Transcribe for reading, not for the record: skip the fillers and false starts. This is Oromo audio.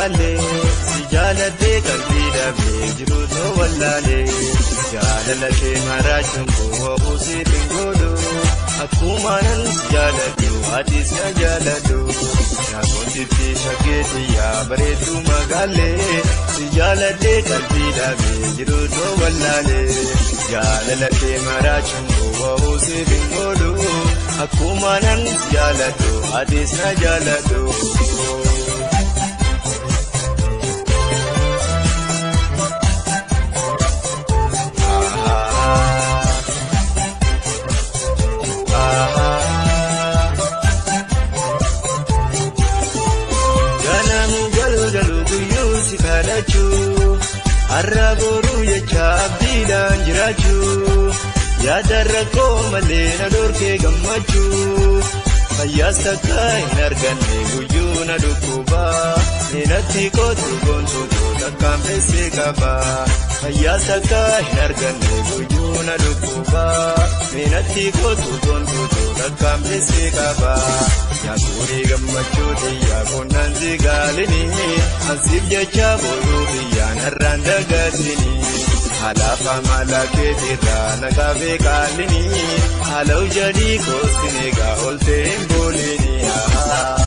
magaale si jaalate qalbii dhabee jiru too wallaale jaalala kee maraachuun koo buusii bingoodho akkuma nan si jaaladhu atis na jaaladhu naakoontitti shaggeetti yaa bareedu magaale si jaalate qalbii dhabee jiru too wallaale jaalala kee maraachuun koo buusii bingoodho akkuma nan si jaaladhu atis na jaaladhu. Arraabooru jecha abdiidhaan jiraachuu yaada rakkoo malee na dhorkee gammachuu fayyaas takka hin arganne guyyuu na dhukkubaa neenatti kootu gontuutu takkaan feessee qabaa fayyaas takka hin arganne guyyuu na dhukkubaa neenatti kootu gontuutu takkaan feessee qabaa yaakurii gammachuuti yaakonnaan zigaalini ansiif jecha booluu biyyaan har'aan dagatini halafa malakeetirraa nagaafee qaalini haala ujadii koostinee gaa oltee hin boolini.